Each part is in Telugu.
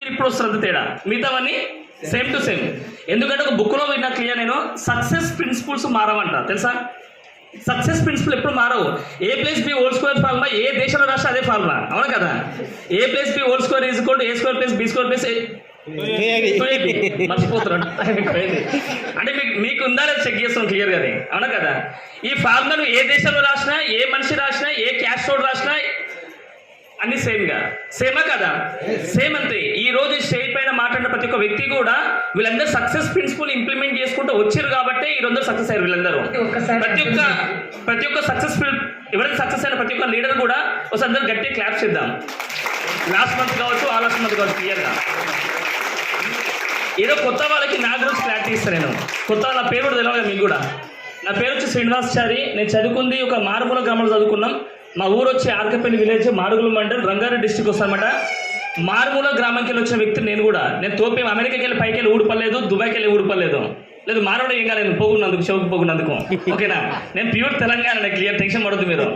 ఇప్పుడు వస్తుంది తేడా, మిగతావన్నీ సేమ్ టు సేమ్. ఎందుకంటే ఒక బుక్లో విన్నా క్లియర్, నేను సక్సెస్ ప్రిన్సిపల్స్ మారవంట తెలుసా. సక్సెస్ ప్రిన్సిపల్ ఎప్పుడు మారవు. A plus B whole square formula ఏ దేశంలో రాష్ట్ర అదే ఫార్ములా, అవును కదా. A plus B whole square is equal to A square plus B square plus మర్చిపోతున్నారు. అంటే మీకు ఉందా లేదా చెక్ చేస్తాం క్లియర్ గానే, అవునా కదా. ఈ ఫార్ములాను ఏ దేశంలో రాసినా, ఏ మనిషి రాసినా, ఏ క్యాష్ తోడు రాసినా అన్ని సేమా కదా, సేమ్ అంతే. ఈ రోజు స్టేజ్ పైన మాట్లాడిన ప్రతి ఒక్క వ్యక్తి కూడా వీళ్ళందరూ సక్సెస్ ప్రిన్సిపల్ ఇంప్లిమెంట్ చేసుకుంటూ వచ్చారు కాబట్టి ఈ రోజు సక్సెస్ అయ్యారు వీళ్ళందరూ. ప్రతి ఒక్క సక్సెస్ఫుల్ ఎవరైనా సక్సెస్ అయిన ప్రతి ఒక్క లీడర్ కూడా ఒకసారి అందరూ గట్టిగా క్లాప్స్ ఇద్దాం. లాస్ట్ మంత్ కావచ్చు, ఆ లాస్ట్ మంత్ కావచ్చు, క్లియర్గా. ఏదో కొత్త వాళ్ళకి నా గురించి క్లారిటీ ఇస్తాను నేను. కొత్త నా పేరు కూడా తెలియదు మీకు కూడా. నా పేరు వచ్చి శ్రీనివాసాచారి. నేను చదువుకుంది ఒక మారుమూల గ్రామంలో చదువుకున్నాం. మా ఊరు వచ్చి ఆర్కపల్లి విలేజ్, మాడుగుల మండల్, రంగారెడ్డి డిస్టిక్ వస్తానమాట. మారుమూల గ్రామంకి వెళ్ళి వచ్చిన వ్యక్తి నేను కూడా. నేను తోపేం అమెరికాకి వెళ్ళి పైకి వెళ్ళి ఊడిపడలేదు, దుబాయ్కి వెళ్ళి ఊడిపడలేదు. లేదు మానవుడు ఏం కాలేదు, పోకున్నందుకు, చెవుకు పోకున్నందుకు, ఓకేనా. నేను ప్యూర్ తెలంగాణ, క్లియర్, టెన్షన్ పడద్దు మీరు.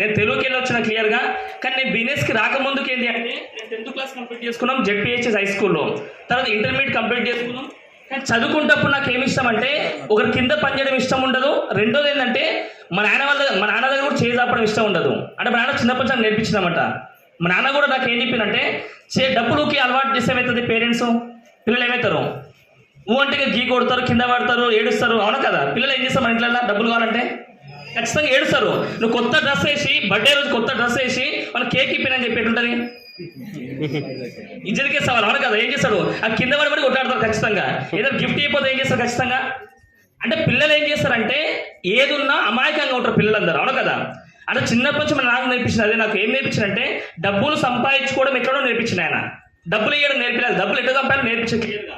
నేను తెలుగుకి వెళ్ళి వచ్చిన క్లియర్గా. కానీ నేను బిజినెస్కి రాకముందుకు ఏంటి అంటే, నేను 10th క్లాస్ కంప్లీట్ చేసుకున్నాం జెడ్పీహెచ్ఎస్ హై స్కూల్లో. తర్వాత ఇంటర్మీడియట్ కంప్లీట్ చేసుకున్నాం. కానీ చదువుకుంటప్పుడు నాకు ఏమి ఇష్టం అంటే, ఒకరి కింద పనిచేయడం ఇష్టం ఉండదు. రెండోది ఏంటంటే మా నాన్న దగ్గర కూడా చేసాపడం ఇష్టం ఉండదు. అంటే మా నాన్న చిన్నప్పటి నుంచి నేర్పించిందన్నమాట. మా నాన్న కూడా నాకు ఏం చెప్పిందంటే, డబ్బులుకి అలవాటు చేస్తే ఏమవుతుంది, పేరెంట్స్ పిల్లలు ఏమవుతారు, అంటే గీ కొడతారు, కింద పడతారు, ఏడుస్తారు, అవునా కదా. పిల్లలు ఏం చేస్తారు మన ఇంట్లో, డబ్బులు కావాలంటే ఖచ్చితంగా ఏడుస్తారు. నువ్వు కొత్త డ్రెస్ వేసి, బర్త్డే రోజు కొత్త డ్రెస్ వేసి మన కేక్ ఇప్పినని చెప్పి ఎట్లుంటుంది, ఇజ్జతికే సవాల్, అవును కదా. ఏం చేస్తాడు, ఆ కింద పడి కొట్టాడతారు ఖచ్చితంగా. ఏదైనా గిఫ్ట్ అయిపోతే ఏం చేస్తారు ఖచ్చితంగా. అంటే పిల్లలు ఏం చేస్తారంటే ఏదున్నా అమాయకంగా ఉంటారు పిల్లలందరూ, అవును కదా. అంటే చిన్నప్పటి నుంచి మన నాకు నేర్పించిన అదే. నాకు ఏం నేర్పించినంటే డబ్బులు సంపాదించుకోవడం ఎట్లనో నేర్పించిన ఆయన. డబ్బులు ఇవ్వడం నేర్పించలేదు, డబ్బులు ఎట్లా సంపాదించాలో నేర్పించే క్లియర్గా.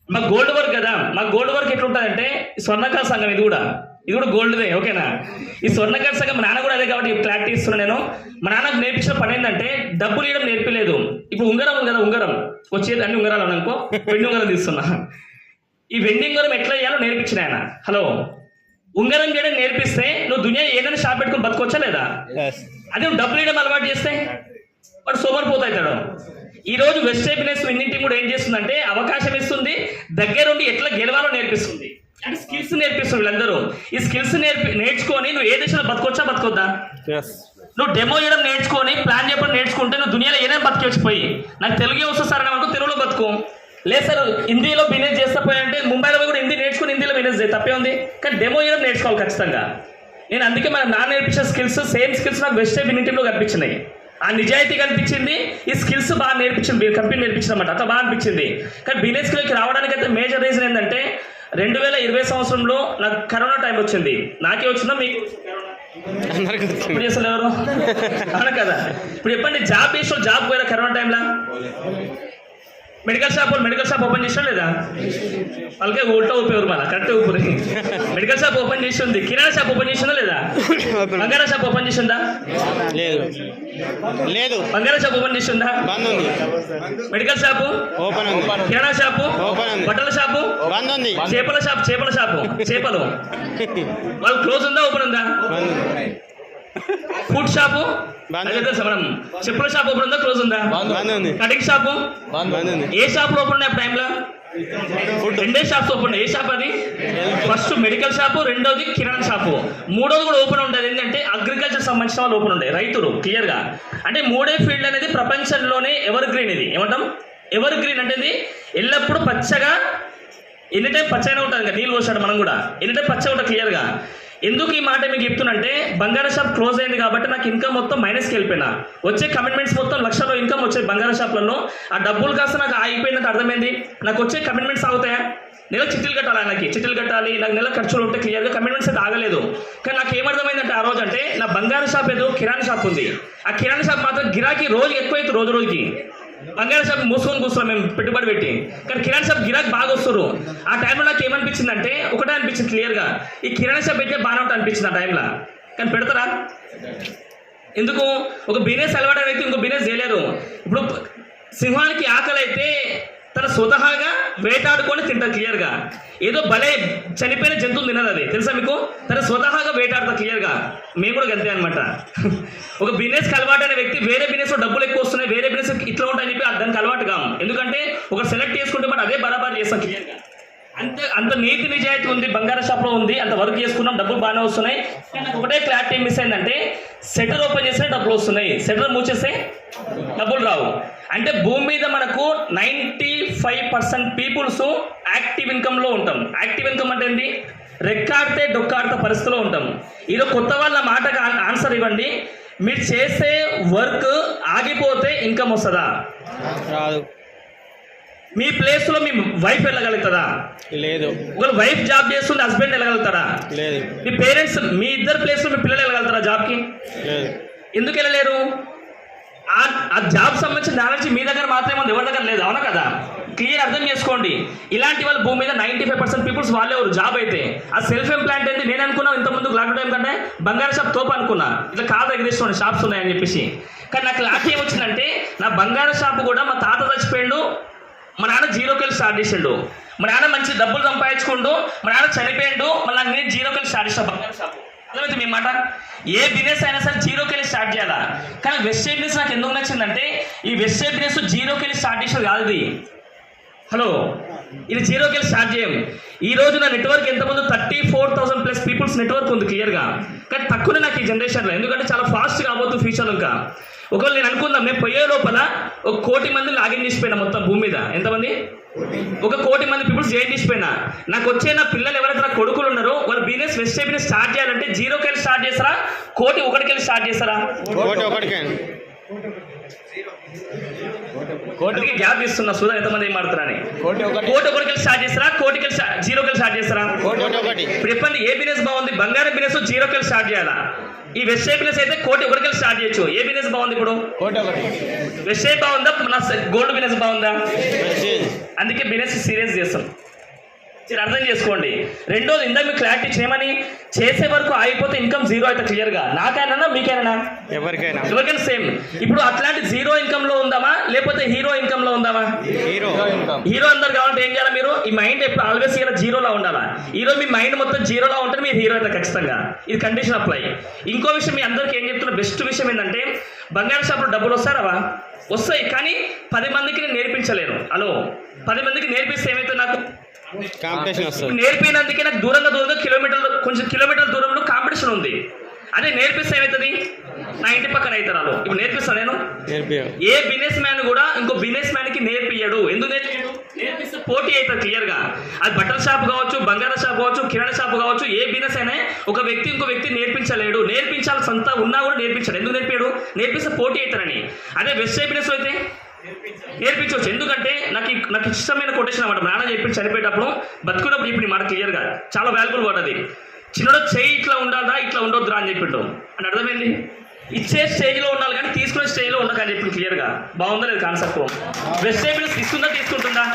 మా గోల్డ్ వర్క్ కదా, మా గోల్డ్ వర్క్ ఎట్లుంటుందంటే స్వర్ణకార సంఘం, ఇది కూడా గోల్డ్దే, ఓకేనా. ఈ స్వర్ణకార సంఘం మా నాన్న కూడా అదే కాబట్టి క్లారిటీ ఇస్తున్నాను నేను. మా నాన్నకు నేర్పించిన పని ఏంటంటే డబ్బులు ఇవ్వడం నేర్పలేదు. ఇప్పుడు ఉంగరం ఉంది కదా, ఉంగరం వచ్చేది అన్ని ఉంగరాలు అనుకో, వెండి ఉంగరం తీస్తున్నా. ఈ వెండి ఉంగరం ఎట్లా చేయాలో నేర్పించిన ఆయన. హలో, ఉంగరం చేయడం నేర్పిస్తే నువ్వు దునియా ఏదైనా షాప్ పెట్టుకుని బతకొచ్చా లేదా. అదే నువ్వు డబ్బులు ఇవ్వడం అలవాటు చేస్తే వాడు సోమరిపోతాడు. ఈ రోజు వెస్ట్ హ్యాపీనెస్ విన్నింగ్ టీం కూడా ఏం చేస్తుందంటే అవకాశం ఇస్తుంది, దగ్గరుండి ఎట్లా గెలవాలో నేర్పిస్తుంది, అంటే స్కిల్స్ నేర్పిస్తుంది వీళ్ళందరూ. ఈ స్కిల్స్ నేర్చుకొని నువ్వు ఏ దేశంలో బతకొచ్చా బతకొద్దా. నువ్వు డెమో చేయడం నేర్చుకొని ప్లాన్ చెప్పడం నేర్చుకుంటే నువ్వు దునియాలో ఏదైనా బతికొచ్చి పోయి. నాకు తెలుగే వస్తుంది సార్ అని తెలుగులో బతుకు. లేదు సార్ హిందీలో బిజినెస్ చేస్తా పోయంటే ముంబైలో కూడా హిందీ నేర్చుకుని హిందీలో బిజినెస్ చేయి, తప్పే ఉంది. కానీ డెమో చేయడం నేర్చుకోవాలి ఖచ్చితంగా. నేను అందుకే మన నా నేర్పించిన స్కిల్స్, సేమ్ స్కిల్స్ నాకు వెస్ట్ విన్నింగ్ టీంలో కనిపించినాయి. ఆ నిజాయితీ కనిపించింది, ఈ స్కిల్స్ బాగా నేర్పించింది, కంపెనీ నేర్పించిందన్నమాట. అట్లా బాగా అనిపించింది. కానీ బిజినెస్కి రావడానికి అయితే మేజర్ రీజన్ ఏంటంటే 2020 సంవత్సరంలో నాకు కరోనా టైం వచ్చింది. నాకే వచ్చిందా మీకు ఇప్పుడు చేస్తారు ఎవరు, అవునా కదా. ఇప్పుడు చెప్పండి, జాబ్ చేసిన జాబ్ పోయినా కరోనా టైంలో మెడికల్ షాప్ ఓపెన్ చేసినా లేదా, వాళ్ళకే ఉల్టా ఊపేవారు, మళ్ళీ కరెక్ట్ ఊపిరి. మెడికల్ షాప్ ఓపెన్ చేసి ఉంది, కిరాణా షాప్ ఓపెన్ చేసిందా లేదా, బంగారా షాప్ ఓపెన్ చేసిందా లేదు, బంగారా షాప్ ఓపెన్ చేసిందా, మెడికల్ షాపు ఓపెన్ ఉంది, కిరాణా షాపు ఓపెన్ ఉంది, బట్టల షాపు బంద్ ఉంది, చేపల షాపు చేపలు వాళ్ళు క్లోజ్ ఉందా ఓపెన్ ఉందా, ఫుడ్ షాపు మనం చెప్పుల షాప్ ఓపెన్ ఉందా క్లోజ్ ఉందా, కటింగ్ షాపు ఏ షాపులు ఓపెన్ ఉన్నాయి టైంలో, రెండే షాప్స్ ఓపెన్ ఉన్నాయి. ఏ షాప్ అది, ఫస్ట్ మెడికల్ షాపు, రెండోది కిరాణా షాపు, మూడోది కూడా ఓపెన్ ఉండేది. ఏంటంటే అగ్రికల్చర్ సంబంధించిన వాళ్ళు ఓపెన్ ఉంటాయి, రైతులు క్లియర్గా. అంటే మూడే ఫీల్డ్ అనేది ప్రపంచంలోనే ఎవర్ గ్రీన్. ఇది ఏమంటాం, ఎవర్ గ్రీన్ అంటే ఇది ఎల్లప్పుడూ పచ్చగా, ఎన్ని టైం పచ్చగా ఉంటుంది కదా, నీళ్ళు పోసాడు మనం కూడా ఎన్ని టైం పచ్చగా ఉంటుంది క్లియర్గా. ఎందుకు ఈ మాట మీకు చెప్తున్నంటే బంగారా షాప్ క్లోజ్ అయింది కాబట్టి నాకు ఇన్కమ్ మొత్తం మైనస్కి వెళ్ళిపోయినా. వచ్చే కమిట్మెంట్స్ మొత్తం లక్షల్లో ఇన్కమ్ వచ్చేది బంగారా షాప్లలో. ఆ డబ్బులు కాస్త నాకు అయిపోయినట్టు అర్థమైంది. నాకు వచ్చే కమిట్మెంట్స్ ఆగుతాయా, నెల చిట్టీలు కట్టాలి, ఆయనకి చిట్టీలు కట్టాలి, నాకు నెల ఖర్చులు ఉంటే క్లియర్గా కమిట్మెంట్స్ అయితే ఆగలేదు. కానీ నాకు ఏమర్థమైందంటే ఆ రోజు అంటే నా బంగారా షాప్ ఏదో కిరాణా షాప్ ఉంది, ఆ కిరాణా షాప్ మాత్రం గిరాకీ రోజు ఎక్కువ అవుతుంది, రోజుకి. బంగారా షాప్ మూసుకొని కూర్చున్నాం మేము పెట్టుబడి పెట్టి, కానీ కిరాణా షాప్ గిరాకీ బాగా వస్తారు. ఆ టైంలో నాకు ఏమనిపించింది అంటే ఒకటే అనిపించింది క్లియర్గా, ఈ కిరాణా షాప్ పెట్టే బాగానే ఉంటుంది అనిపించింది ఆ టైంలో. కానీ పెడతారా, ఎందుకు, ఒక బిజినెస్ అలవాటు అయితే ఇంకో బిజినెస్ చేయలేరు. ఇప్పుడు సింహానికి ఆకలి అయితే తన స్వతహాగా వేటాడుకొని తింటారు క్లియర్గా. ఏదో భలే చనిపోయిన జంతువులు తినదు అది, తెలుసా మీకు? తన స్వతహాగా వేటాడతారు క్లియర్గా. మేము కూడా అంతే అనమాట. ఒక బిజినెస్ అలవాటు అనే వ్యక్తి వేరే బిజినెస్లో డబ్బులు ఎక్కువ వస్తున్నాయి, వేరే బిజినెస్ ఇట్లా ఉంటాయని చెప్పి దానికి అలవాటు కాము. ఎందుకంటే ఒక సెలెక్ట్ చేసుకుంటే మనం అదే బరాబర్ చేస్తాం క్లియర్గా. అంత నీతి నిజాయితీ ఉంది, బంగారం షాప్లో ఉంది, అంత వర్క్ చేసుకున్నాం, డబ్బులు బాగానే వస్తున్నాయి. కానీ నాకు ఒకటే క్లారిటీ మిస్ అయిందంటే సెటర్ ఓపెన్ చేస్తే డబ్బులు వస్తున్నాయి, సెటర్ మూసేస్తే డబ్బులు రావు. అంటే భూమి మీద మనకు 95% పీపుల్స్ యాక్టివ్ ఇన్కమ్లో ఉంటాం. యాక్టివ్ ఇన్కమ్ అంటే ఏంటి? రెక్కాడితే డొక్కాడితే పరిస్థితిలో ఉంటాం. ఈరోజు కొత్త వాళ్ళ మాటకు ఆన్సర్ ఇవ్వండి. మీరు చేసే వర్క్ ఆగిపోతే ఇన్కమ్ వస్తుందా? రాదు. మీ ప్లేస్లో మీ వైఫ్ వెళ్ళగలుగుతుందా? లేదు. ఒకవేళ వైఫ్ జాబ్ చేస్తుంటే హస్బెండ్ వెళ్ళగలుగుతారా? లేదు. మీ పేరెంట్స్, మీ ఇద్దరు ప్లేస్లో మీ పిల్లలు వెళ్ళగలుగుతారా జాబ్కి? లేదు. ఎందుకు వెళ్ళలేరు? ఆ జాబ్ సంబంధించిన నాలెడ్జ్ మీ దగ్గర మాత్రమే ఉంది, ఎవరి దగ్గర లేదు. అవునా కదా? క్లియర్ అర్థం చేసుకోండి. ఇలాంటి వాళ్ళ భూమి మీద 95% పీపుల్స్ వాళ్ళే ఎవరు జాబ్ అయితే. ఆ సెల్ఫ్ ఎంప్లాయ్మెంట్ అయితే నేను అనుకున్నా ఇంతకుముందు లాక్డౌన్ టైం కంటే బంగారు షాప్ తోపు అనుకున్నా, ఇట్లా కాదు ఎగ్జిస్ట్ షాప్స్ ఉన్నాయని చెప్పేసి. కానీ నాకు లాక్ ఏమొచ్చిందంటే నా బంగారు షాప్ కూడా మా తాత చచ్చిపోయిండు, మా నాన్న జీరోకి వెళ్ళి స్టార్ట్ చేసిండు, మా నాన్న మంచి డబ్బులు సంపాదించుకుంటూ మా నాన్న చనిపోయిండు, మళ్ళీ నేను జీరోకి వెళ్ళి స్టార్ట్ చేసాను బంగారు షాపు. అర్థమైతే మీ మాట? ఏ బిజినెస్ అయినా సరే జీరోకి వెళ్ళి స్టార్ట్ చేయాలా. కానీ వెస్టేజ్ బిజినెస్ నాకు ఎందుకు నచ్చిందంటే ఈ వెస్టేజ్ బిజినెస్ జీరోకి వెళ్ళి స్టార్ట్ చేసేది కాదు ఇది. హలో, ఇది జీరోకి వెళ్ళి స్టార్ట్ చేయం. ఈ రోజు నా నెట్వర్క్ ఎంతమంది 34,000+ పీపుల్స్ నెట్వర్క్ ఉంది క్లియర్గా. కానీ తక్కువనే నాకు ఈ జనరేషన్లో, ఎందుకంటే చాలా ఫాస్ట్ కాబోతుంది ఫ్యూచర్లో. ఇంకా ఒకవేళ నేను అనుకుందాం నేను పోయే లోపల 1 కోటి మంది లాగిన్ చేసిపోయినా మొత్తం భూమి మీద. ఎంతమంది? 1 కోటి మంది పీపుల్స్ జాయిన్ చేసిపోయినా. నాకు వచ్చే నా పిల్లలు ఎవరైతే నా కొడుకులు ఉన్నారో వాళ్ళు బిజినెస్ వెస్టేజ్ బిజినెస్ స్టార్ట్ చేయాలంటే జీరోకి వెళ్ళి స్టార్ట్ చేస్తారా, కోటి ఒకటికి వెళ్ళి స్టార్ట్ చేస్తారా? కోటికి గ్యాప్ ఇస్తున్నా సుధా, ఎంతమంది ఏం మాడుతున్నారని. కోటి ఒకటికి వెళ్ళి స్టార్ట్ చేస్తారా, కోటికి వెళ్ళి జీరోకి వెళ్ళి స్టార్ట్ చేస్తారా? ఇప్పుడు చెప్పండి, ఏ బిజినెస్ బాగుంది? బంగారం బిజినెస్ జీరోకి వెళ్ళి స్టార్ట్ చేయాలా? ఈ వెస్టేజ్ బిజినెస్ అయితే కోటి ఒకటికి వెళ్ళి స్టార్ట్ చేయొచ్చు. ఏ బిజినెస్ బాగుంది ఇప్పుడు? వెస్టేజ్ బాగుందా, గోల్డ్ బిజినెస్ బాగుందా? అందుకే బిజినెస్ సీరియస్ చేస్తాం. మీరు అర్థం చేసుకోండి. రెండోది, ఇందాక మీకు క్లారిటీ ఇచ్చినేమని, చేసే వరకు ఆగిపోతే ఇన్కమ్ జీరో అయితే క్లియర్గా. నాకైనా మీకైనా ఎవరికైనా సేమ్. ఇప్పుడు అట్లాంటి జీరో ఇన్కమ్ లో ఉందామా లేకపోతే హీరో ఇన్కమ్ లో ఉందామా? హీరో అందరు కావాలంటే ఏం చేయాలి? మీరు ఈ మైండ్ ఎప్పుడు ఆల్వేస్ ఇలా జీరోలో ఉండాలా. ఈరోజు మీ మైండ్ మొత్తం జీరోలో ఉంటే మీరు హీరో అయితే ఖచ్చితంగా. ఇది కండిషన్ అప్లై. ఇంకో విషయం మీ అందరికీ ఏం చెప్తున్నా, బెస్ట్ విషయం ఏంటంటే బంగారు షాప్లో డబ్బులు వస్తారా? వస్తాయి. కానీ 10 మందికి నేను నేర్పించలేను. హలో, 10 మందికి నేర్పిస్తే ఏమైతే నాకు నేర్పినందుకే నాకు దూరంగా కిలోమీటర్ల దూరంలో కాంపిటీషన్ ఉంది. అదే నేర్పిస్తే ఏమవుతుంది? నా ఇంటి పక్కన అవుతారు వాళ్ళు. ఇప్పుడు నేర్పిస్తాను నేను. ఏ బిజినెస్ మ్యాన్ కూడా ఇంకో బిజినెస్ మ్యాన్ కి నేర్పియడు. ఎందుకు నేర్పియడు? నేర్పిస్తే పోటీ అవుతుంది క్లియర్గా. అది బట్టల షాప్ కావచ్చు, బంగారం షాప్ కావచ్చు, కిరాణా షాప్ కావచ్చు, ఏ బిజినెస్ అయినా ఒక వ్యక్తి ఇంకో వ్యక్తి నేర్పించలేడు. నేర్పించాలి సొంత ఉన్నా కూడా నేర్పించాడు. ఎందుకు నేర్పాడు? నేర్పిస్తే పోటీ అవుతారని. అదే వెస్టేజ్ బిజినెస్ అయితే నేర్పించవచ్చు. ఎందుకంటే నాకు ఇష్టమైన కొటేషన్ అన్నమాట. మా నాన్న చెప్పి చనిపోయేటప్పుడు, బతుకున్నప్పుడు ఇప్పుడు మాట క్లియర్గా చాలా వాల్యుబుల్ వర్డ్ అది. చిన్నలో చేయి ఇట్లా ఉండాలా, ఇట్లా ఉండొద్దురా అని చెప్పిండు. అని అర్థమైంది? ఇచ్చే స్టేజ్లో ఉండాలి కానీ తీసుకునే స్టేజ్లో ఉండకని చెప్పి క్లియర్గా. బాగుందా లేదు కాన్సెప్ట్? Wastage business తీసుకుంటుందా?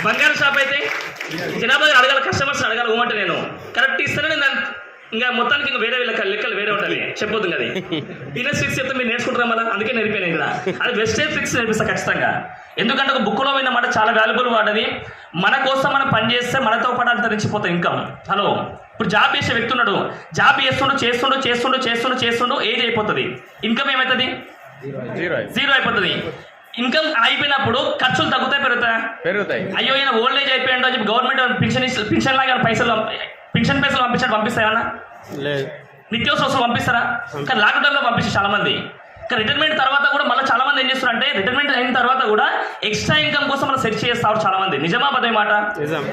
బంగారం షాప్ అయితే జనాభా అడగాలి, కస్టమర్స్ అడగాలి. ఊమంటే నేను కరెక్ట్ ఇస్తేనే నేను ఇంకా మొత్తానికి ఇంకా వేరే లెక్కలు వేరే ఉంటుంది. చెప్పొద్దు అది. బిజినెస్ ఫిక్స్ చెప్తే మీరు నేర్చుకుంటారా మళ్ళీ? అందుకే నేర్పాను ఇక్కడ. అది వెస్టేజ్ ఫిక్స్ నేర్పిస్తా ఖచ్చితంగా. ఎందుకంటే ఒక బుక్లో విన్న మాట చాలా వాల్యుబుల్ వాడది. మన కోసం మనం పని చేస్తే మనతో పాటు అంతరించిపోతాం ఇన్కమ్. హలో, ఇప్పుడు జాబ్ చేసే వ్యక్తి ఉన్నాడు, జాబ్ చేస్తుండు ఏజ్ అయిపోతుంది, ఇన్కమ్ ఏమవుతుంది? జీరో అయిపోతుంది. ఇన్కమ్ అయిపోయినప్పుడు ఖర్చులు తగ్గుతాయి పెరుగుతాయి. అయ్యో ఈయన ఓల్డ్ ఏజ్ అయిపోయాడు అని చెప్పి గవర్నమెంట్ పెన్షన్ లాగా పెన్షన్ పైసలు పంపిస్తాయన్నా? లేదు. నిత్యావసర వస్తువులు పంపిస్తారా? కానీ లాక్డౌన్లో పంపిస్తారు చాలా మంది. కానీ రిటైర్మెంట్ తర్వాత కూడా మళ్ళీ చాలా మంది ఏం చేస్తారంటే రిటైర్మెంట్ అయిన తర్వాత కూడా ఎక్స్ట్రా ఇన్కమ్ కోసం మనం సెర్చ్ చేస్తారు చాలా మంది. నిజమా అబద్ధమా మాట?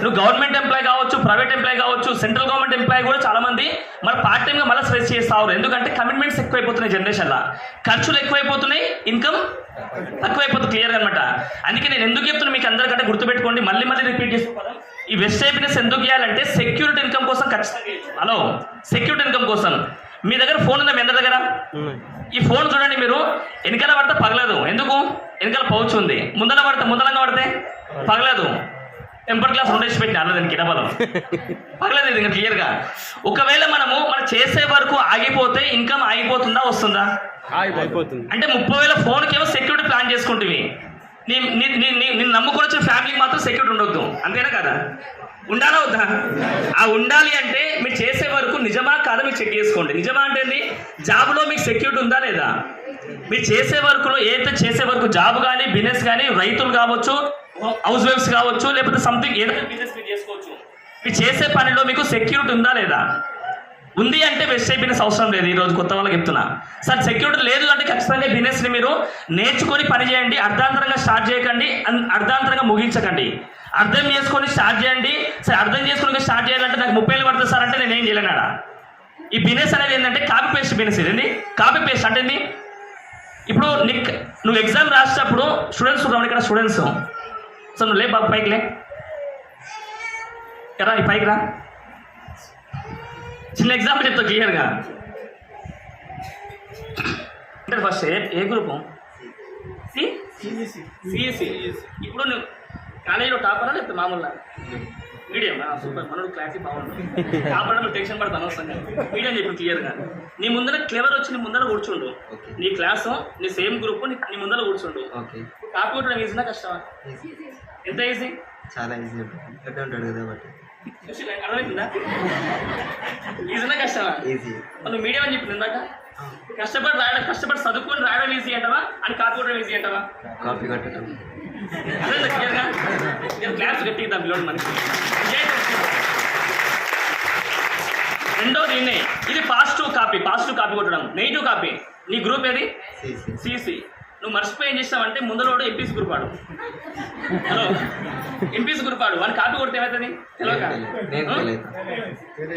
నువ్వు గవర్నమెంట్ ఎంప్లాయ్ కావచ్చు, ప్రైవేట్ ఎంప్లాయ్ కావచ్చు, సెంట్రల్ గవర్నమెంట్ ఎంప్లాయ్ కూడా చాలా మంది మన పార్ట్ టైంగా మళ్ళీ సెర్చ్ చేస్తారు. ఎందుకంటే కమిట్మెంట్స్ ఎక్కువైపోతున్నాయి జనరేషన్లో, ఖర్చులు ఎక్కువైపోతున్నాయి, ఇన్కమ్ తక్కువైపోతుంది క్లియర్గా అనమాట. అందుకే నేను ఎందుకు చెప్తున్నా మీకు అందరికంటే గుర్తుపెట్టుకోండి, మళ్ళీ రిపీట్ చేసుకోవాలి. ఈ వెస్టేజ్ బిజినెస్ ఎందుకు చేయాలంటే సెక్యూరిటీ ఇన్కమ్ కోసం ఖచ్చితంగా. హలో, సెక్యూరిటీ ఇన్కమ్ కోసం. మీ దగ్గర ఫోన్ ఉందా? మీ అందరి దగ్గర ఈ ఫోన్ చూడండి, మీరు వెనకాల పడితే పగలదు. ఎందుకు? వెనకాల పౌచ్ ఉంది. ముందలంగా పడితే పగలదు. టెంపర్ గ్లాస్ ఉండేసి పెట్టిన అలా దానికి డబ్బలు పగలదు. ఇది ఇంకా క్లియర్గా. ఒకవేళ మనం చేసే వరకు ఆగిపోతే ఇన్కమ్ ఆగిపోతుందా వస్తుందా? ఆగిపోతుంది. అంటే 30,000 ఫోన్కి ఏమో సెక్యూరిటీ ప్లాన్ చేసుకుంటుంది. నేను నమ్ముకొని వచ్చిన ఫ్యామిలీకి మాత్రం సెక్యూరిటీ ఉండొద్దు, అంతేనా కదా? ఉండాలా వద్దా? ఆ ఉండాలి అంటే మీరు చేసే వరకు నిజమా కాదా మీరు చెక్ చేసుకోండి. నిజమా అంటే జాబ్లో మీకు సెక్యూరిటీ ఉందా లేదా? మీరు చేసే వర్క్లో ఏదైతే చేసే వరకు జాబ్ కానీ బిజినెస్ కానీ, రైతులు కావచ్చు, హౌస్ వైఫ్స్ కావచ్చు, లేకపోతే సంథింగ్ ఏదైనా బిజినెస్ మీరు చేసుకోవచ్చు, మీరు చేసే పనిలో మీకు సెక్యూరిటీ ఉందా లేదా? ఉంది అంటే వెస్టేజ్ బిజినెస్ అవసరం లేదు. ఈరోజు కొత్త వాళ్ళకి చెప్తున్నా సార్, సెక్యూరిటీ లేదు అంటే ఖచ్చితంగా బిజినెస్ని మీరు నేర్చుకొని పని చేయండి. అర్ధాంతరంగా స్టార్ట్ చేయకండి, అర్ధాంతరంగా ముగించకండి. అర్థం చేసుకొని స్టార్ట్ చేయండి. సరే అర్థం చేసుకుని స్టార్ట్ చేయాలంటే నాకు 30 ఏళ్ళు పడుతుంది సార్ అంటే నేను ఏం చేయలేనాడా? ఈ బిజినెస్ అనేది ఏంటంటే కాపీ పేస్ట్ బిజినెస్. ఇదండి కాపీ పేస్ట్ అంటే ఏంది? ఇప్పుడు నువ్వు ఎగ్జామ్ రాసేటప్పుడు స్టూడెంట్స్ ఉన్నావు ఇక్కడ, స్టూడెంట్స్ సో నువ్వు లే బాబు పైకి లే, ఎరా ఈ పైకి రా. చిన్న ఎగ్జాంపుల్ చెప్తా క్లియర్గా. అంటే ఫస్ట్ ఏ గ్రూపు? సిఈసి. ఇప్పుడు నువ్వు కాలేజీలో టాపరా లేకపోతే మామూలుగా మీడియం? సూపర్, మనోడు క్లాసిక్ బాగుంటుంది. టాపర్ నువ్వు టెన్షన్ పడతాను అవసరంగా. మీడియం చెప్పు క్లియర్గా. నీ ముందర క్లెవర్ వచ్చి నీ ముందర కూర్చుండు, నీ క్లాసు నీ సేమ్ గ్రూప్ నీ ముందర కూర్చుండు. కాపీ కొట్టడం ఈజీనా కష్టమా? ఎంత ఈజీ? చాలా ఈజీ ఉంటాడు కదా. అర్థమవుతుందా? ఈజీనా కష్టమా? ఈజీ. నువ్వు మీడియం అని చెప్పింది ఇందాక. కష్టపడి రాయడం, కష్టపడి చదువుకొని రాయడం ఈజీ అంటావా అని కాపీ కొట్టడం ఈజీ అంటావా? కాపీ కొట్టడం అదే క్లియర్గా. క్లాస్ గట్టిగా పిల్లలు మనకి. రెండోది ఇది పాజిటివ్ కాపీ కొట్టడం. Negative copy. నీ గ్రూప్ ఏది? సిసి. నువ్వు మర్చిపోయి ఏం చేస్తావంటే ముందరోడు ఎంపీసీ గ్రూప్ ఆడు. హలో, ఎంపీసీ గ్రూప్ ఆడు. వాడిని కాపీ కొడితే ఏమవుతుంది తెలియక?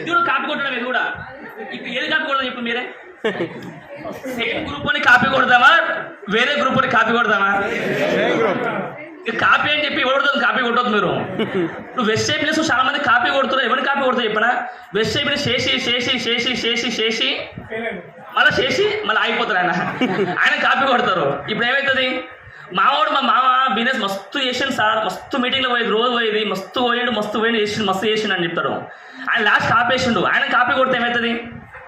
ఇది కూడా కాపీ కొట్టడం. ఇది కూడా ఇప్పుడు ఏది కాపీ కొడదాం చెప్పు మీరే? సేమ్ గ్రూప్ అని కాపీ కొడదామా, వేరే గ్రూప్ అని కాపీ కొడదామా? కాపీ అని చెప్పి ఎవరితో కాపీ కొట్టదు మీరు. నువ్వు వెస్టేజ్ బిజినెస్ చాలా మంది కాపీ కొడుతున్నారు. ఎవరిని కాపీ కొడుతుంది చెప్పనా? వెస్టేజ్ బిజినెస్ చేసి మళ్ళీ మళ్ళీ ఆగిపోతారు. ఆయన కాపీ కొడతారు. ఇప్పుడు ఏమవుతుంది? మా మామ బిజినెస్ మస్తు చేసిండు సార్, మస్తు మీటింగ్లో పోయేది, రోజు పోయేది, మస్తు పోయిండు మస్తు చేసిండు అని చెప్తారు. ఆయన లాస్ట్ కాపేసిండు. ఆయన కాపీ కొడితే ఏమవుతుంది?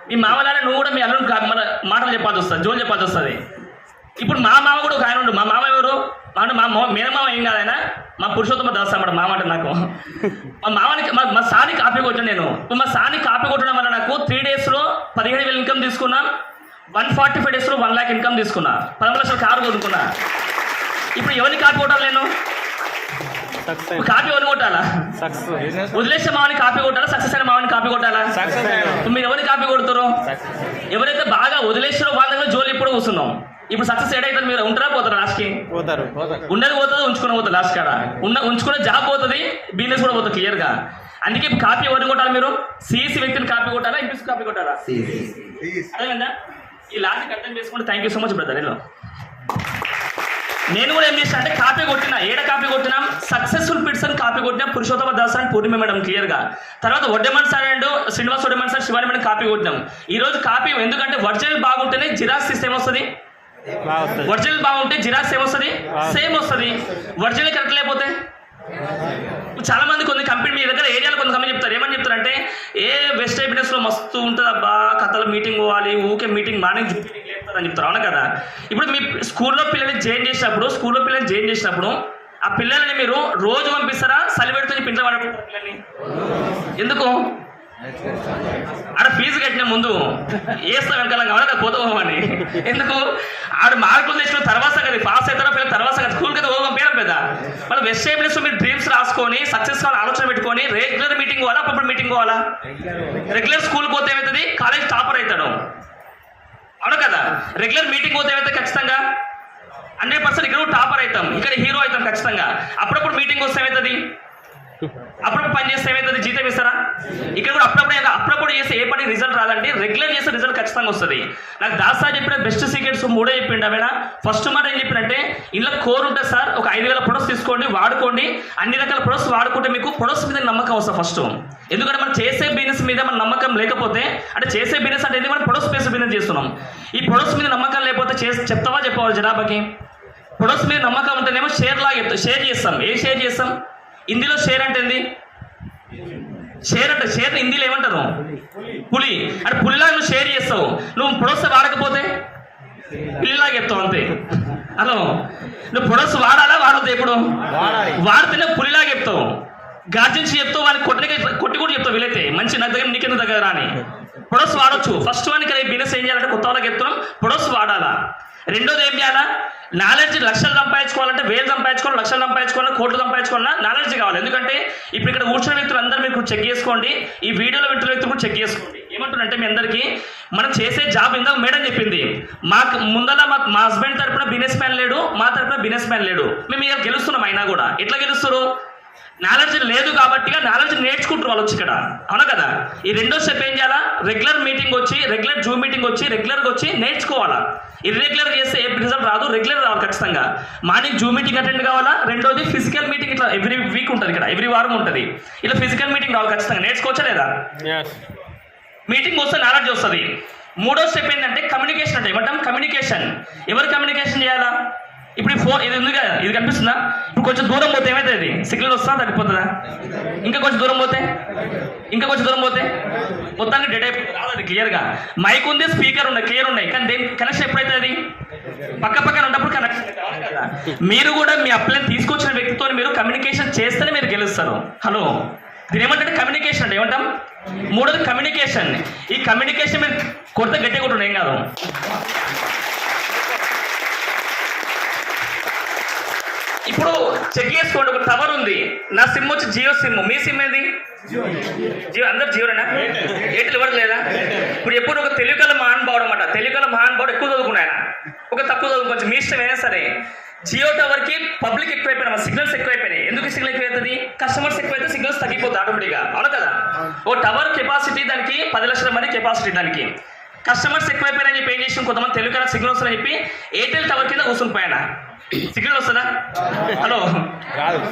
మీ మామలానే నువ్వు కూడా మీ అల్లుడు మన మాటలు చెప్పాల్సి వస్తుంది, జోలు చెప్పాల్సి వస్తుంది. ఇప్పుడు మా మామ కూడా ఒక ఆయన ఉండు. మా మామ ఎవరు? మా మేనమామ ఏం కాదు, ఆయన మా పురుషోత్తమ దాస్ అన్నమాట. మామ అంటే నాకు మా మామని మా సాని కాపీ కొట్టాను నేను. మా సాని కాపీ కొట్టడం వల్ల నాకు 3 డేస్లో 17,000 ఇన్కమ్ తీసుకున్నా. 145 డేస్లో 1 lakh ఇన్కమ్ తీసుకున్నా. 13 లక్షల కారు కొనుక్కున్నా. ఇప్పుడు ఎవరిని కాపీ కొట్టాలి నేను? కాపీ ఎవరిని కొట్టాలా? వదిలేసే మామని కాపీ కొట్టాలా? సక్సెస్ అయిన మామని కాపీ కొట్టాలా? మీరు ఎవరిని కాపీ కొడుతారు? ఎవరైతే బాగా వదిలేసారో వాళ్ళ దగ్గర జోలు ఇప్పుడు కూర్చున్నాం. ఇప్పుడు సక్సెస్ ఏడైతుంది? మీరు ఉంటారా పోతారు? లాస్ట్కి ఉన్నది పోతుంది, ఉంచుకుని పోతుంది. లాస్ట్ కాడ ఉంచుకునే జాబ్ పోతుంది, బిజినెస్ కూడా పోతుంది క్లియర్గా. అందుకే కాపీ ఎవరిని కొట్టాలి? మీరు సిఈసి వ్యక్తిని కాపీ కొట్టాలా, ఎంపీసీ కాపీ కొట్టాలా? అదేవిధంగా ఈ లాజిక్ అర్థం చేసుకుంటే thank you so much brother. నేను కూడా ఏం చేసిన అంటే కాపీ కొట్టినా. కాపీ కొట్టినాం? సక్సెస్ఫుల్ పిట్స్ అని కాపీ కొట్టినా. పురుషోత్తమ దాస్ అని పూర్ణిమ మేడం క్లియర్గా. తర్వాత Vaddeman sir and Srinivas Vaddeman sir, Shivani madam copy కొట్టినాం. ఈ రోజు కాపీ ఎందుకంటే ఒరిజినల్ బాగుంటేనే జిరాక్స్ సిస్టమ్ వస్తుంది. ఒరిజినల్ బాగుంటే జిరాక్స్ ఏమొస్తుంది? సేమ్ వస్తుంది. ఒరిజినల్ కరెక్ట్ లేకపోతే చాలా మంది కొన్ని కంపెనీ మీ దగ్గర ఏరియాలో కొంత కంపెనీ చెప్తారు. ఏమని చెప్తారంటే వెస్టేజ్ బిజినెస్లో మస్తు ఉంటుంది అబ్బా, కథలు మీటింగ్ పోవాలి, ఊకే మీటింగ్ మార్నింగ్ మీటింగ్ లేపుతారని చెప్తారు. అవునా కదా? ఇప్పుడు మీ స్కూల్లో పిల్లల్ని జాయిన్ చేసినప్పుడు ఆ పిల్లల్ని మీరు రోజు పంపిస్తారా? సలిపెడుతుంది పిండి పడబెడతారు పిల్లల్ని. ఎందుకు? ఆడ ఫీజు కట్టిన ముందు వేస్తాం వెనకాల కావాలి పోతామని. ఎందుకు? ఆడు మార్కులు తెచ్చుకున్న తర్వాత కదా పాస్ అవుతారో పిల్లలు తర్వాత కదా స్కూల్ కదా పోదాం పేరు పెద్ద. మళ్ళీ వెస్టేజ్ బిజినెస్ మీరు డ్రీమ్స్ రాసుకొని సక్సెస్ కావాలి ఆలోచన పెట్టుకొని రెగ్యులర్ మీటింగ్ పోవాలా, అప్పుడు మీటింగ్ పోవాలా? రెగ్యులర్ స్కూల్ పోతే ఏమవుతుంది? కాలేజ్ టాపర్ అవుతాడు. అవును కదా? రెగ్యులర్ మీటింగ్ పోతే ఏమైతే ఖచ్చితంగా 100% ఇక్కడ టాపర్ అవుతాం, ఇక్కడ హీరో అవుతాం ఖచ్చితంగా. అప్పుడప్పుడు మీటింగ్ వస్తే ఏమవుతుంది? అప్పుడప్పుడు పని చేస్తే ఏమవుతుంది? జీతం ఇస్తారా? ఇక్కడ కూడా అప్పుడప్పుడు చేస్తే ఏ పని రిజల్ట్ రాదండి. రెగ్యులర్ చేస్తే రిజల్ట్ ఖచ్చితంగా వస్తుంది. నాకు దాసా చెప్పిన బెస్ట్ సీక్రెట్స్ 3 చెప్పిండు. ఆమె ఫస్ట్ మాట ఏం చెప్పినంటే ఇంట్లో కోర్ ఉంటుంది సార్, ఒక 5,000 ప్రొడక్ట్స్ తీసుకోండి, వాడుకోండి. అన్ని రకాల ప్రొడక్ట్స్ వాడుకుంటే మీకు ప్రొడక్ట్స్ మీద నమ్మకం వస్తుంది ఫస్ట్. ఎందుకంటే మనం చేసే బిజినెస్ మీద మన నమ్మకం లేకపోతే, అంటే చేసే బిజినెస్ అంటే మనం ప్రొడక్ట్స్ బేస్డ్ బిజినెస్ చేస్తున్నాం. ఈ ప్రొడక్ట్స్ మీద నమ్మకం లేకపోతే చెప్తావా చెప్పవాలి జనాభాకి? ప్రొడక్ట్స్ మీద నమ్మకం ఉంటేనేమో షేర్ చేస్తాం. ఏ షేర్ చేస్తాం? హిందీలో షేర్ అంటే ఏంది? షేర్ అంటే షేర్ హిందీలో ఏమంటారు? పులి. అంటే పులిలాగా నువ్వు షేర్ చేస్తావు. నువ్వు ప్రొడక్ట్స్ వాడకపోతే పిల్లిలాగా చెప్తావు అంతే. హలో, నువ్వు ప్రొడక్ట్స్ వాడాలా వాడద్దు? ఎప్పుడు వాడితేనే పులిలాగా చెప్తావు, గార్జించి చెప్తావు, వాడిని కొట్టి కూడా చెప్తావు. వీలైతే మంచి నా దగ్గర నీకెందుకు దగ్గర అని. ప్రొడక్ట్స్ వాడొచ్చు. ఫస్ట్ వానికి బిజినెస్ ఏం చేయాలంటే కొత్త వాళ్ళకి చెప్తున్నాం, ప్రొడక్ట్స్ వాడాలా. రెండోది ఏం చేయాలా? నాలెడ్జ్. లక్షలు సంపాదించుకోవాలంటే, వేలు సంపాదించుకోవాలి, లక్షలు సంపాదించుకోవాలన్నా, కోట్లు సంపాదించుకోవాలన్నా నాలెడ్జ్ కావాలి. ఎందుకంటే ఇప్పుడు ఇక్కడ కూర్చున్న వ్యక్తులు అందరూ మీరు చెక్ చేసుకోండి, ఈ వీడియోలో వింటున్న వ్యక్తులు కూడా చెక్ చేసుకోండి. ఏమంటున్నారంటే మీ అందరికీ మనం చేసే జాబ్ ఇందాక మేడం చెప్పింది, మాకు ముందర మా హస్బెండ్ తరపున బిజినెస్ మ్యాన్ లేడు, మా తరపున బిజినెస్ మ్యాన్ లేడు, మేము ఇక గెలుస్తున్నాం. అయినా కూడా ఎట్లా గెలుస్తారు? నాలెడ్జ్ లేదు కాబట్టి నాలెడ్జ్ నేర్చుకుంటారు వాళ్ళు వచ్చి ఇక్కడ, అవునా కదా? ఈ రెండో స్టెప్ ఏం చేయాలా? రెగ్యులర్ మీటింగ్ వచ్చి, రెగ్యులర్ జూమ్ మీటింగ్ వచ్చి, రెగ్యులర్గా వచ్చి నేర్చుకోవాలా. ఇర్రెగ్యులర్ చేస్తే ఏ రిజల్ట్ రాదు, రెగ్యులర్ రావాలి ఖచ్చితంగా. మార్నింగ్ జూమ్ మీటింగ్ అటెండ్ కావాలా. రెండోది ఫిజికల్ మీటింగ్, ఇట్లా ఎవ్రీ వీక్ ఉంటుంది ఇక్కడ, ఎవ్రీ వారం ఉంటుంది. ఇలా ఫిజికల్ మీటింగ్ రావాలి ఖచ్చితంగా. నేర్చుకోవచ్చా లేదా? మీటింగ్ వస్తే నాలెడ్జ్ వస్తుంది. మూడో స్టెప్ ఏంటంటే కమ్యూనికేషన్. అంటే ఏమంటాం? కమ్యూనికేషన్. ఎవరు కమ్యూనికేషన్ చేయాలా? ఇప్పుడు ఫోన్ ఇది ఉంది కదా, ఇది కనిపిస్తుందా? ఇప్పుడు కొంచెం దూరం పోతే ఏమవుతుంది? సిగ్నల్ వస్తా తగ్గిపోతుందా? ఇంకా కొంచెం దూరం పోతే, ఇంకా కొంచెం దూరం పోతే మొత్తానికి డెడ్ అయిపోతుంది, రాదు క్లియర్గా. మైక్ ఉంది, స్పీకర్ ఉన్నాయి, క్లియర్ ఉన్నాయి, కానీ దేని కనెక్షన్ ఎప్పుడైతే అది పక్క పక్కన ఉన్నప్పుడు కనెక్షన్. మీరు కూడా మీ అప్లైని తీసుకొచ్చిన వ్యక్తితో మీరు కమ్యూనికేషన్ చేస్తేనే మీరు గెలుస్తారు. హలో, దీని ఏమంటే కమ్యూనికేషన్ అంటే ఏమంటాం? మూడోది కమ్యూనికేషన్. ఈ కమ్యూనికేషన్ మీరు కొడితే గట్టిగా కొట్టండి, ఏం కాదు. ఇప్పుడు చెక్ చేసుకోండి. ఒక టవర్ ఉంది, నా సిమ్ వచ్చి జియో సిమ్, మీ సిమ్ ఏది? జియో. అందరు జియోనా? ఎయిర్టెల్ ఎవరు లేదా? ఇప్పుడు ఎప్పుడు ఒక తెలుగుల మహానుభావుడు అన్నమాట, తెలుగుల మహానుభావుడు ఎక్కువ చదువుకున్నాయన, ఒక తక్కువ చదువుకోవచ్చు, మీ ఇష్టం అయినా సరే. జియో టవర్కి పబ్లిక్ ఎక్కువైపోయినా, సిగ్నల్స్ ఎక్కువైపోయినాయి. ఎందుకు సిగ్నల్ ఎక్కువైతుంది? కస్టమర్స్ ఎక్కువైతే సిగ్నల్స్ తగ్గిపోతుంది ఆటోమేటిక్గా, అవును కదా? ఓ టవర్ కెపాసిటీ దానికి 10 లక్షల మంది కెపాసిటీ, దానికి కస్టమర్స్ ఎక్కువైపోయినా చెప్పి ఏం చేసిన, కొంతమంది తెలుగు సిగ్నల్ వస్తుందని చెప్పి ఎయిర్టెల్ టవర్ కింద కూర్చుని పోయానా. సిగ్నల్ వస్తుందా? హలో,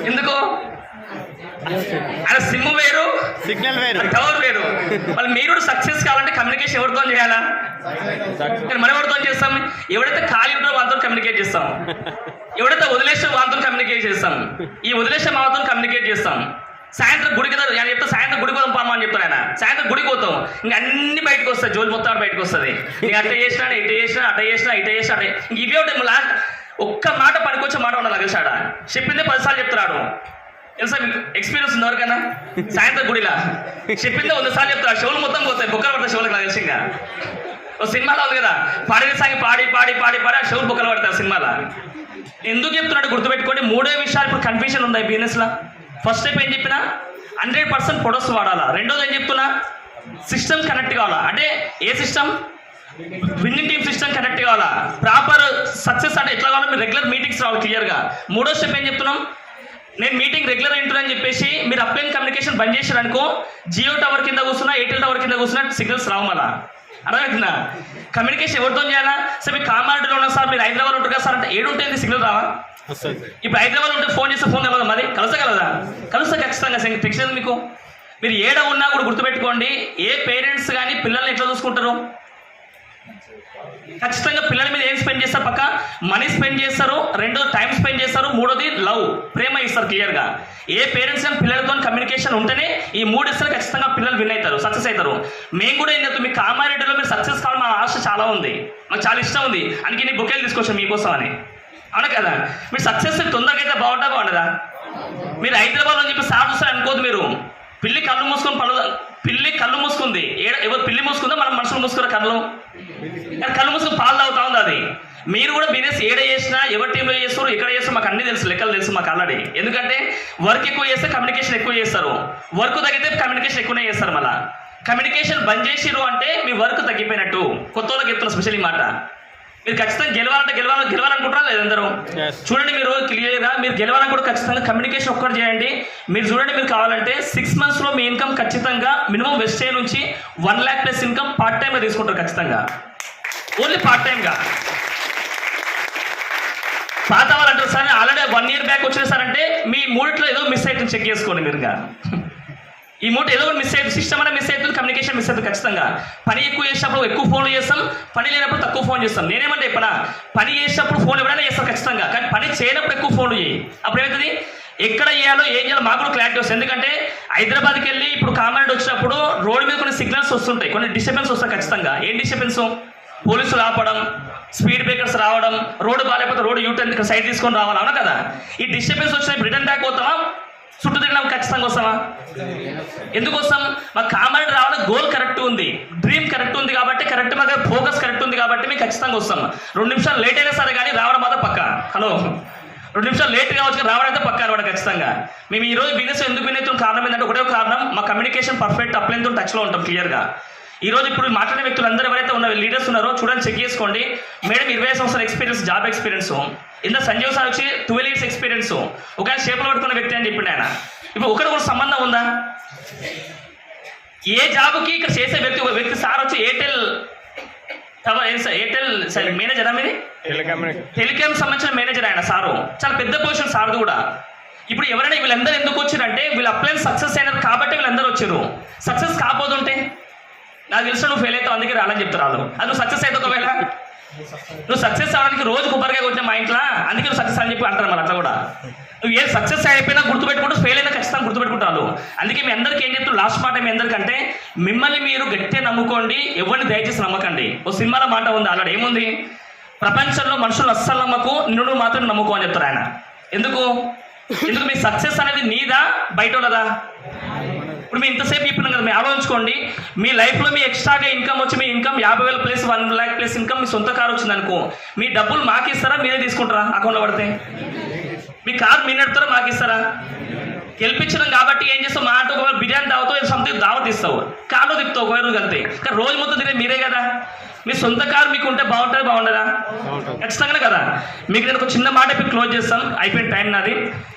ఎందుకు? ఆయన సిమ్ వేరు, సిగ్నల్ వేరు, టవర్ వేరు. మళ్ళీ మీరు సక్సెస్ కావాలంటే కమ్యూనికేషన్ ఎవరితో చేయాలా? మనం ఎవరితో చేస్తాం? ఎవడైతే ఖాళీ ఉంటారో వాళ్ళతో కమ్యూనికేట్ చేస్తాం, ఎవడైతే వదిలేసే వాళ్ళతో కమ్యూనికేట్ చేస్తాం, ఈ వదిలేసే వాళ్ళతో కమ్యూనికేట్ చేస్తాం. సాయంత్రం గుడికి ఆయన చెప్తా, సాయంత్రం గుడికి పోతాం పామా అని చెప్తాను ఆయన. సాయంత్రం గుడికి పోతాం, ఇంకా అన్ని బయటకు వస్తాయి, జోలి మొత్తం బయటకు వస్తుంది. ఇంక అట్ట చేసినా, ఇట చేసినా, అట్ట చేసినా, ఇట చేసినా, అట్ట. ఇంక ఇవే ఉంటాయి. లాస్ట్ ఒక్క మాట పనికొచ్చే మాట ఉండాలి కలిసాడ. చెప్పిందే 10 సార్లు చెప్తున్నాడు. తెలుసా మీకు? ఎక్స్పీరియన్స్ ఉంది ఎవరికైనా? సాయంత్రం గుడిలా చెప్పిందే 100 సార్లు చెప్తాడు. షోలు మొత్తం పోతాయి, బొక్కలు పడతాయి షోలకు. నాకు తెలిసి ఇంకా ఓ సినిమాలో ఉంది కదా, పాడిన సాంగ్ పాడి పాడి పాడి పాడి ఆ షోలు బొక్కలు పడతాయి సినిమాలో. ఎందుకు చెప్తున్నాడు గుర్తుపెట్టుకోండి. 3 విషయాలు ఇప్పుడు కన్ఫ్యూజన్ ఉంది బిజినెస్లో. ఫస్ట్ స్టెప్ ఏం చెప్పినా 100% ప్రొడక్ట్స్ వాడాలా. రెండోది ఏం చెప్తున్నా, సిస్టమ్ కనెక్ట్ కావాలా. అంటే ఏ system? Winning team system connect కావాలా. ప్రాపర్ సక్సెస్ అంటే ఎట్లా కావాలో మీరు రెగ్యులర్ మీటింగ్స్ రావాలి క్లియర్గా. మూడో స్టెప్ ఏం చెప్తున్నాం, నేను మీటింగ్ రెగ్యులర్ వింటున్నాను చెప్పేసి మీరు అప్లైన్ కమ్యూనికేషన్ బంద్ చేశారు అనుకో, జియో టవర్ కింద కూర్చున్నా, ఎయిర్టెల్ టవర్ కింద కూర్చున్నా సిగ్నల్స్ రావు. మళ్ళా అర్థమవుతుందా? కమ్యూనికేషన్ ఎవరితో చేయాలా? సార్ మీరు కామారెడ్డిలో ఉన్నా సార్, మీరు హైదరాబాద్ ఉంటారు కదా సార్ అంటే, ఏడుంటుంది సిగ్నల్ రావా? ఇప్పుడు హైదరాబాద్ ఉంటే ఫోన్ చేస్తే ఫోన్ కలదా? మరి కలుసగలదా? కలుస్తా ఖచ్చితంగా. టెక్స్ట్ మీకు. మీరు ఏడ ఉన్నా కూడా గుర్తుపెట్టుకోండి, ఏ పేరెంట్స్ కానీ పిల్లల్ని ఎట్లా చూసుకుంటారు? ఖచ్చితంగా పిల్లల మీద ఏం స్పెండ్ చేస్తారు? పక్క మనీ స్పెండ్ చేస్తారు, రెండోది టైం స్పెండ్ చేస్తారు, మూడోది లవ్, ప్రేమ ఇస్తారు క్లియర్గా. ఏ పేరెంట్స్ కానీ పిల్లలతో కమ్యూనికేషన్ ఉంటేనే ఈ 3 ఇస్తారు, ఖచ్చితంగా పిల్లలు విన్ అవుతారు, సక్సెస్ అవుతారు. మేము కూడా ఏం చెప్తాం, మీ కామారెడ్డిలో మీరు సక్సెస్ కావాలి, మా ఆశ చాలా ఉంది, మాకు చాలా ఇష్టం ఉంది, అందుకే నీ బుకేలు తీసుకొచ్చాం మీకోసం అని, అవునా కదా? మీరు సక్సెస్ తొందరగా అయితే బాగుండదా? మీరు హైదరాబాద్ అని చెప్పి సార్ చూస్తారు అనుకోదు. మీరు పిల్లి కళ్ళు మూసుకొని పిల్లి కళ్ళు మూసుకుంది, ఎవరు పిల్లి మూసుకుందో మనం మనుషులు మూసుకున్న కళ్ళు మూసుకుని పాలు తాగుతా ఉంది. అది మీరు కూడా బిజినెస్ ఏడ చేసినా, ఎవరి టీంలో చేస్తారు, ఎక్కడ చేస్తారు, మాకు అన్ని తెలుసు, లెక్కలు తెలుసు మాకు ఆల్రెడీ. ఎందుకంటే వర్క్ ఎక్కువ చేస్తే కమ్యూనికేషన్ ఎక్కువ చేస్తారు, వర్క్ తగ్గితే కమ్యూనికేషన్ ఎక్కువనే చేస్తారు. మళ్ళీ కమ్యూనికేషన్ బంద్ చేసిరు అంటే మీ వర్క్ తగ్గిపోయినట్టు. కొత్త వాళ్ళకి చెప్తున్నా స్పెషల్ ఈ మాట. మీరు ఖచ్చితంగా గెలవాలనుకుంటారా లేదు? అందరూ చూడండి, మీరు క్లియర్గా మీరు గెలవాలనుకుంటే ఖచ్చితంగా కమ్యూనికేషన్ ఒక్కటి చేయండి. మీరు చూడండి, మీరు కావాలంటే 6 monthsలో మీ ఇన్కమ్ ఖచ్చితంగా మినిమం వెస్ట్ నుంచి 1 lakh ప్లస్ ఇన్కమ్ పార్ట్ టైమ్గా తీసుకుంటారు ఖచ్చితంగా, ఓన్లీ పార్ట్ టైమ్గా. పాత వాళ్ళు అంటారు సార్ ఆల్రెడీ 1 year బ్యాక్ వచ్చినా సార్ అంటే, మీ మూడిట్లో ఏదో మిస్ అవుతుంది, చెక్ చేసుకోండి మీరుగా. ఈ మూట ఏదో ఒకటి మిస్ అవుతుంది, సిస్టమ్ అనేది మిస్ అవుతుంది, కమ్యూనికేషన్ మిస్ అవుతుంది ఖచ్చితంగా. పని ఎక్కువ చేసినప్పుడు ఎక్కువ ఫోన్లు చేస్తాం, పని లేనప్పుడు తక్కువ ఫోన్ చేస్తాం. నేనేమంటే చెప్పనా, పని చేసినప్పుడు ఫోన్ ఎవరైనా చేస్తాం ఖచ్చితంగా, కానీ పని చేయనప్పుడు ఎక్కువ ఫోన్లు చేయి. అప్పుడు ఏమవుతుంది, ఎక్కడ చేయాలో ఏం చేయాలో మాకు కూడా క్లారిటీ వస్తుంది. ఎందుకంటే హైదరాబాద్కి వెళ్ళి ఇప్పుడు కామారెడ్డి వచ్చినప్పుడు రోడ్డు మీద కొన్ని సిగ్నల్స్ వస్తుంటాయి, కొన్ని డిస్టర్బెన్స్ వస్తాయి ఖచ్చితంగా. ఏం డిస్టర్బెన్స్? పోలీసులు ఆపడం, స్పీడ్ బ్రేకర్స్ రావడం, రోడ్డు బాగాలేకపోతే రోడ్డు యూటర్న్ ఇక్కడ సైడ్ తీసుకొని రావాలి, అవునా కదా? ఈ డిస్టర్బెన్స్ వచ్చిన రిటర్న్ బ్యాక్ పోతామా, చుట్టూ తిరిగినా ఖచ్చితంగా వస్తామా? ఎందుకు వస్తాం? మాకు కామన్ రావాలి, గోల్ కరెక్ట్ ఉంది, డ్రీమ్ కరెక్ట్ ఉంది కాబట్టి, కరెక్ట్ మాకు ఫోకస్ కరెక్ట్ ఉంది కాబట్టి మేము ఖచ్చితంగా వస్తాం. 2 నిమిషాలు లేట్ అయినా సరే కానీ రావడం మాత్రం పక్క. హలో, 2 నిమిషాలు లేట్ కావచ్చు, రావడం అయితే పక్క అనమాట ఖచ్చితంగా. మేము ఈ రోజు బిజినెస్ ఎందుకు విన్ అవుతున్న కారణం ఏంటంటే ఒకటే కారణం, మా కమ్యూనికేషన్ పర్ఫెక్ట్, అప్లైన్తో టచ్లో ఉంటాం క్లియర్గా. ఈ రోజు ఇప్పుడు మాట్లాడే వ్యక్తులు అందరూ ఎవరైతే ఉన్న లీడర్స్ ఉన్నారో చూడండి, చెక్ చేసుకోండి. మేడం 20 సంవత్సరాల ఎక్స్పీరియన్స్, జాబ్ ఎక్స్పీరియన్స్. ఇంత సంజీవ్ సార్ వచ్చి 12 years ఎక్స్పీరియన్స్. ఒక షేప్లో పట్టుకున్న వ్యక్తి అని చెప్పిండు ఆయన. ఇప్పుడు ఒకటి కూడా సంబంధం ఉందా? ఏ జాబ్కి ఇక్కడ చేసే వ్యక్తి సార్ వచ్చి ఎయిర్టెల్ మేనేజర్ మీది, టెలికామ్ సంబంధించిన మేనేజర్ ఆయన సారు. చాలా పెద్ద పొజిషన్ సార్ది కూడా. ఇప్పుడు ఎవరైనా వీళ్ళందరూ ఎందుకు వచ్చారంటే వీళ్ళు అప్లైన్ సక్సెస్ అయినారు కాబట్టి వీళ్ళందరూ వచ్చారు. సక్సెస్ కాకపోతుంటే నాకు తెలుసు నువ్వు ఫెయిల్ అవుతావు అందుకే రాలని చెప్తారు వాళ్ళు. అది నువ్వు సక్సెస్ అయితే ఒకవేళ నువ్వు సక్సెస్ అవ్వడానికి రోజు కొబ్బరికాయ కొట్టిన మా ఇంట్లో, అందుకే నువ్వు సక్సెస్ అని చెప్పి అంటారు మరి. అట్లా కూడా నువ్వు ఏ సక్సెస్ అయిపోయినా గుర్తుపెట్టుకుంటూ, ఫెయిల్ అయినా ఖచ్చితంగా గుర్తుపెట్టుకుంటారు. అందుకే మీ అందరికీ ఏం చెప్తారు లాస్ట్ మాట, మీ అందరికంటే మిమ్మల్ని మీరు గట్టిగా నమ్ముకోండి, ఎవరిని దయచేసి నమ్మకండి. ఓ సినిమాలో మాట ఉంది ఆల్రెడీ, ఏముంది? ప్రపంచంలో మనుషులు అస్సలు నమ్మకు, నిన్ను మాత్రం నమ్ముకో అని చెప్తారు ఆయన. ఎందుకు? మీ సక్సెస్ అనేది నీదా బయట వాళ్ళదా? ఇప్పుడు మేము ఇంతసేపు చెప్పినాం కదా, మీరు ఆలోచించుకోండి. మీ లైఫ్లో మీ ఎక్స్ట్రాగా ఇన్కమ్ వచ్చి, మీ income 50,000 plus 1 lakh plus income, మీ సొంత కారు వచ్చింది అనుకో, మీ డబ్బులు మాకు ఇస్తారా, మీరే తీసుకుంటారా? అకౌంట్లో పడితే మీ కారు మీరు నడుపుతారా, మాకు ఇస్తారా? గెలిపించడం కాబట్టి ఏం చేస్తావు, మా అంటే ఒకవేళ బిర్యానీ తాగుతావు, సంథింగ్ దావత్ ఇస్తావు, కార్లో తిప్పుతావు ఒకవేళ రోజు అంతే. కానీ రోజు మొత్తం తినే మీరే కదా. మీ సొంత కారు మీకు ఉంటే బాగుంటుంది, బాగుండదా? ఖచ్చితంగానే కదా. మీకు నేను ఒక చిన్న మాట చెప్పి క్లోజ్ చేస్తాను, అయిపోయిన టైం నాది.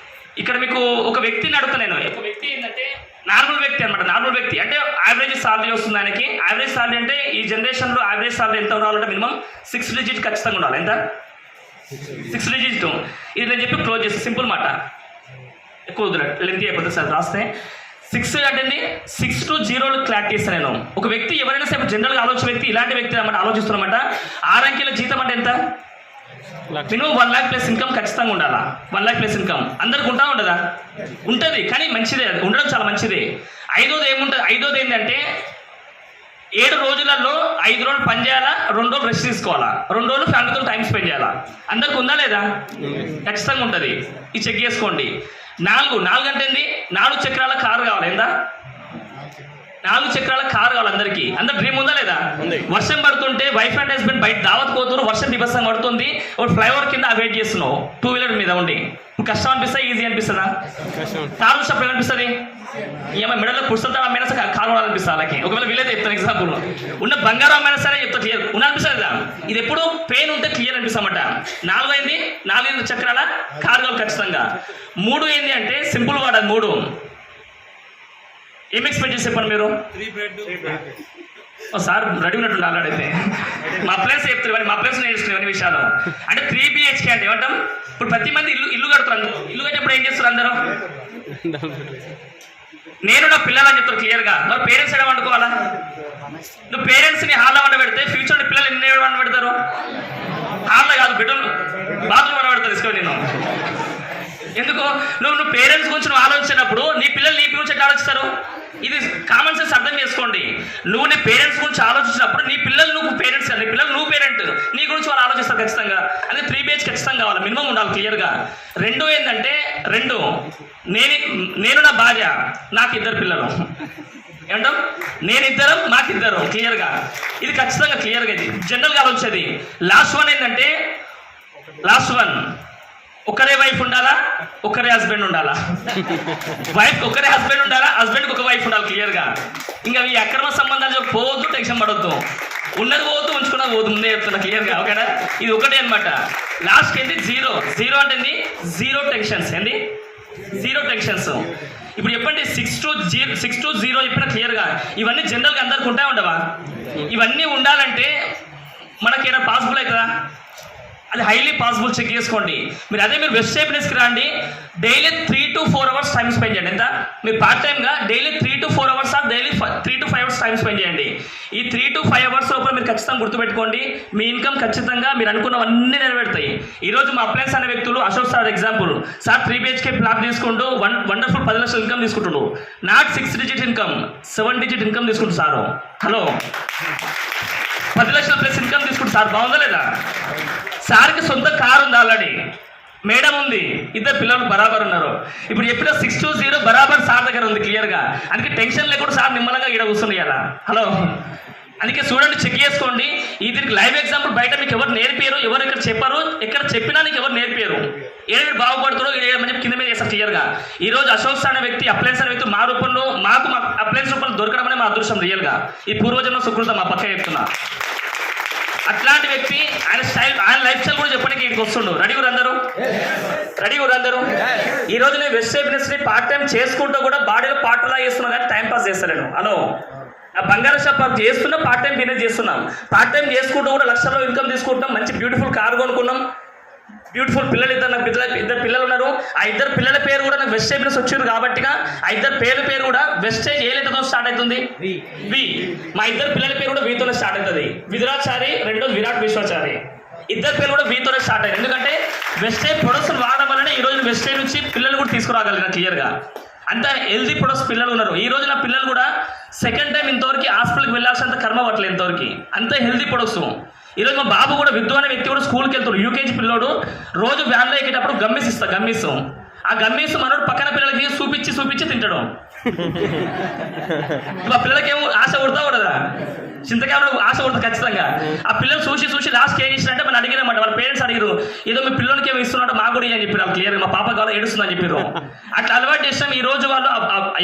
ఇక్కడ మీకు ఒక వ్యక్తిని అడుగుతా నేను. ఒక వ్యక్తి ఏంటంటే నార్మల్ వ్యక్తి అనమాట. నార్మల్ వ్యక్తి అంటే యావరేజ్ సాలరీ వస్తుంది ఆయనకి. యావరేజ్ సాలరీ అంటే ఈ జనరేషన్లో యావరేజ్ సాలరీ ఎంత ఉండాలంటే మినిమం 6 digit ఖచ్చితంగా ఉండాలి. ఎంత? 6 digit. ఇది నేను చెప్పి క్లోజ్ చేస్తాను, సింపుల్ మాట, ఎక్కువ లెంతీ అయిపోతుంది సార్ రాస్తే. 6 అంటే 6 to 0 క్లారిటీ ఇస్తాను నేను. ఒక వ్యక్తి ఎవరైనా సరే జనరల్గా ఆలోచన వ్యక్తి ఇలాంటి వ్యక్తి అన్నమాట ఆలోచిస్తున్నమాట. 6 అంకెల జీతం అంటే ఎంత? మినిమం 1 lakh ప్లస్ ఇన్కమ్ ఖచ్చితంగా ఉండాలా. 1 lakh ప్లస్ ఇన్కమ్ అందరికి ఉంటా ఉండదా? ఉంటుంది, కానీ మంచిదే, అది ఉండడం చాలా మంచిది. ఐదోది ఏముంటుంది? ఐదోది ఏంటంటే 7 రోజులలో 5 రోజులు పని చేయాలా, 2 రోజులు రెస్ట్ తీసుకోవాలా, 2 రోజులు ఫ్యామిలీతో టైం స్పెండ్ చేయాలా. అందరికి ఉందా లేదా? ఖచ్చితంగా ఉంటుంది. ఇది చెక్ చేసుకోండి. 4 అంటే ఏంది? 4 చక్రాల కారు కావాలి. ఎంత? 4 చక్రాల కారు కావాలి అందరికి. అందరు డ్రీమ్ ఉందా లేదా? వర్షం పడుతుంటే వైఫ్ అండ్ హస్బెండ్ బయట దావత్ పోతున్నారు, వర్షం బిభత్సం పడుతుంది, ఒక ఫ్లైఓవర్ కింద వెయిట్ చేస్తున్నావు 2-wheeler మీద ఉండి. కష్టం అనిపిస్తా, ఈజీ అనిపిస్తుందా? కారు చూసినప్పుడు ఏమనిపిస్తుంది? ఏమో మెడలో పుస్తకాలు అమ్మైనా సరే కారు అనిపిస్తుంది వాళ్ళకి. ఒకవేళ వీలైతే చెప్తాను ఎగ్జాంపుల్, ఉన్న బంగారం అమ్మైనా సరే చెప్తా క్లియర్ అనిపిస్తుంది కదా. ఇది ఎప్పుడు పెయిన్ ఉంటే క్లియర్ అనిపిస్తామట. 4 అయింది, 4 చక్రాల కారు కావాలి ఖచ్చితంగా. 3 ఏంది అంటే సింపుల్ వాడు, అది 3 ఏం ఎక్స్పెక్ట్ చేసి చెప్పండి మీరు? సార్ రెడీ ఉన్నట్టు ఆల్రెడీ మా ప్లేస్ చెప్తారు, కానీ మా ప్లేస్ నేర్చుకునే అన్ని విషయాలు. అంటే 3 BHK అంటే ఏమంటాం? ఇప్పుడు ప్రతి మంది ఇల్లు కడుతున్నారు. ఇల్లు కట్టేప్పుడు ఏం చేస్తారు అందరూ? నేను నా పిల్లలు అని చెప్తారు క్లియర్గా. మరి పేరెంట్స్ ఎలా వండుకోవాలా? నువ్వు పేరెంట్స్ని హాల్లో వండ పెడితే ఫ్యూచర్ పిల్లలు ఎన్ని వండ పెడతారు? హాల్లో కాదు, బెడ్రూమ్ బాత్రూమ్ వండ పెడతారు. తీసుకో నేను ఎందుకు? నువ్వు పేరెంట్స్ గురించి నువ్వు ఆలోచించినప్పుడు నీ పిల్లలు నీ గురించి ఎట్లా ఆలోచిస్తారు? ఇది కామన్ సెన్స్ అర్థం చేసుకోండి. నువ్వు నీ పేరెంట్స్ గురించి ఆలోచించినప్పుడు నీ పిల్లలు నువ్వు పేరెంట్స్, నీ పిల్లలు నువ్వు పేరెంట్, నీ గురించి వాళ్ళు ఆలోచిస్తారు ఖచ్చితంగా. అదే 3 BHK ఖచ్చితంగా కావాలి, మినిమం ఉండాలి క్లియర్గా. 2 ఏంటంటే నేను నా భార్య, నాకు 2 పిల్లలు. ఏమంటాం? నేనిద్దరం, మాకిద్దరం క్లియర్గా. ఇది ఖచ్చితంగా క్లియర్గా ఇది జనరల్గా ఆలోచించేది. లాస్ట్ వన్ ఏంటంటే ఒకరే వైఫ్ ఉండాలా, ఒకరే హస్బెండ్ ఉండాలా? వైఫ్ ఒకరే హస్బెండ్ ఉండాలా, హస్బెండ్కి ఒక వైఫ్ ఉండాలి క్లియర్గా. ఇంకా ఈ అక్రమ సంబంధాలు పోవద్దు, టెన్షన్ పడవద్దు, ఉన్నది పోవద్దు, ఉంచుకున్నది పోవద్దు, ముందే చెప్తున్నా క్లియర్గా. ఓకేనా? ఇది ఒకటే అనమాట. లాస్ట్కి ఏంటి? 0 అంటే ఏంటి? 0 టెన్షన్స్. ఏంటి? 0 టెన్షన్స్. ఇప్పుడు చెప్పండి, 6 to 0 చెప్పిన క్లియర్గా. ఇవన్నీ జనరల్గా అందరికి ఉంటాయి ఉండవా? ఇవన్నీ ఉండాలంటే మనకేమైనా పాసిబుల్ అవుతుందా? అది హైలీ పాసిబుల్. చెక్ చేసుకోండి. మీరు వెస్ట్ హ్యాపీనెస్కి రండి. Daily 3 to 4 hours time spend చేయండి. ఎంత? మీరు పార్ట్ టైమ్గా daily 3 to 4 hours daily 3 to 5 hours time spend చేయండి. ఈ 3 to 5 hours లోపల మీరు ఖచ్చితంగా గుర్తుపెట్టుకోండి, మీ ఇన్కమ్ ఖచ్చితంగా మీరు అనుకున్నవన్నీ నెరవేరుతాయి. ఈరోజు మా అప్లయన్స్ అనే వ్యక్తులు, Ashok sir example, sir 3 BHK plot తీసుకుంటూ వండర్ఫుల్ 10 లక్షల ఇన్కమ్ తీసుకుంటున్నాడు. Not 6 digit income, 7 digit income తీసుకుంటారు సారు. హలో, 10 లక్షల ప్లస్ ఇన్కమ్ తీసుకుంటు సార్, బాగుందా లేదా? సార్కి సొంత కారు ఉంది ఆల్రెడీ, మేడం ఉంది, ఇద్దరు పిల్లలు బరాబర్ ఉన్నారు. ఇప్పుడు చెప్పిన 6 to 0 బరాబర్ సార్ దగ్గర ఉంది క్లియర్గా. అందుకే టెన్షన్ లేకుండా సార్ నిమ్మలంగా ఇక్కడ కూర్చుంది కదా. హలో, అందుకే చూడండి, చెక్ చేసుకోండి. దీనికి లైవ్ ఎగ్జాంపుల్ బయట మీకు ఎవరు నేర్పారు, ఎవరు ఇక్కడ చెప్పారు, ఎక్కడ చెప్పినా నీకు ఎవరు నేర్పారు, ఏడు బాగుపడుతారో ఏమని కింద మీద చేస్తారు క్లియర్గా. ఈ రోజు అశోక్ అనే వ్యక్తి, అప్లయన్స్ అనే వ్యక్తి మా రూపంలో మా అప్లయన్స్ రూపంలో దొరకడం అనే మా అదృష్టం రియల్గా. ఈ పూర్వజన్మ సుకృతం మా పక్క చెప్తున్నా. అట్లాంటి వ్యక్తి ఆయన స్టైల్, ఆయన లైఫ్ స్టైల్ కూడా చెప్పడానికి ఇక్కడికి వస్తుండు. రెడీ అందరూ? ఈ రోజు నేను వెస్ట్ బిజినెస్ ని పార్ట్ టైం చేసుకుంటూ కూడా బాడీలో పార్ట్లా చేస్తున్నా కానీ టైం పాస్ చేస్తలేను. హలో, ఆ బంగారు షాప్ చేస్తున్నా, పార్ట్ టైం బిజినెస్ చేస్తున్నాం. పార్ట్ టైం చేసుకుంటూ కూడా లక్షల్లో ఇన్కమ్ తీసుకుంటాం. మంచి బ్యూటిఫుల్ కారు కొనుక్కున్నాం. బ్యూటిఫుల్ పిల్లలు ఇద్దరు పిల్లలు ఉన్నారు. ఆ ఇద్దరు పిల్లల పేరు కూడా నాకు వెస్టేజ్ బిజినెస్ వచ్చారు కాబట్టి ఆ ఇద్దరు పేరు కూడా వెస్టేజ్ ఏ లెటర్తో స్టార్ట్ అవుతుంది? వి. మా ఇద్దరు పిల్లల పేరు కూడా వీతోనే స్టార్ట్ అవుతుంది. విదురాచారి, రెండోది విరాట్ విశ్వాచారి. ఇద్దరు పేరు కూడా వీతోనే స్టార్ట్ అయ్యింది. ఎందుకంటే వెస్టేజ్ ప్రొడక్ట్స్ వాడడం వల్లనే ఈ రోజు వెస్టేజ్ నుంచి పిల్లలు కూడా తీసుకురాగలిగిన క్లియర్గా. అంత హెల్దీ ప్రొడక్ట్స్ పిల్లలు ఉన్నారు. ఈ రోజు నా పిల్లలు కూడా సెకండ్ టైం ఇంతవరకు హాస్పిటల్కి వెళ్ళాల్సినంత కర్మ పట్టలేదు ఇంతవరకు. అంత హెల్దీ ప్రొడక్ట్స్. ఈరోజు మా బాబు కూడా విద్దు అనే వ్యక్తి కూడా స్కూల్కి వెళ్తాడు, యూకేజీ పిల్లోడు. రోజు వ్యాన్లో ఎక్కేటప్పుడు గమ్మీస్ ఇస్తా, గమ్మీస్. ఆ గమ్మీస్ మనోడు పక్కన పిల్లలకి చూపించి తింటాడు. మా పిల్లలకి ఏమో ఆశ కొడతా కూడదా? చింతకాయలు ఆశ కొడుతుంది ఖచ్చితంగా. ఆ పిల్లలు చూసి లాస్ట్కి ఏం చేసినట్టే మనం అడిగినామంట. వాళ్ళ పేరెంట్స్ అడిగారు, ఏదో మీ పిల్లలకి ఏమో ఇస్తున్నట్టు మా కూడా అని చెప్పారు. క్లియర్గా మా పాప కావాలి ఏడుస్తుందని చెప్పారు. అట్లా అలవాటు చేసినాం. ఈ రోజు వాళ్ళు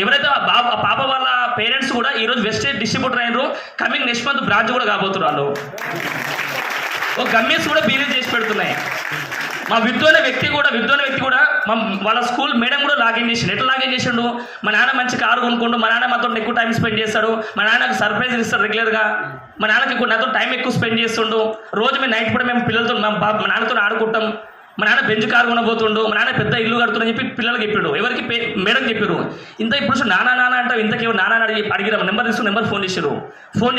ఎవరైతే ఆ పాప వాళ్ళ పేరెంట్స్ కూడా ఈ రోజు వెస్టేజ్ డిస్ట్రిబ్యూటర్ అయినారు. కమింగ్ నెక్స్ట్ మంత్ బ్రాంచ్ కూడా కాబోతున్నారు వాళ్ళు. ఒక గమ్మీస్ కూడా బిజినెస్ చేసి పెడుతున్నాయి. మా విద్దు అనే వ్యక్తి కూడా వాళ్ళ స్కూల్ మేడం కూడా లాగిన్ చేసిండు. ఎట్లా లాగిన్ చేసిండు? మా నాన్న మంచి కారు కొనుక్కుండు, మా నాన్న మాతో ఎక్కువ టైం స్పెండ్ చేస్తాడు, మా నాన్నకు సర్ప్రైజ్ ఇస్తాడు రెగ్యులర్గా, మా నాన్నకి నాతో టైం ఎక్కువ స్పెండ్ చేస్తుండు, రోజు మేము నైట్ కూడా మేము పిల్లలతో మా నాన్నతో ఆడుకుంటాం, మా నాన్న బెంచ్ కారు కొనబోతుండు, మా నాన్న పెద్ద ఇల్లు కడుతుందని చెప్పి పిల్లలకి చెప్పాడు. ఎవరికి? మేడం చెప్పారు. ఇంత ఇప్పుడు నాన్న అంటే ఇంతకేమో నాన్న అడిగినాం, నెంబర్ తీసుకుని నెంబర్ ఫోన్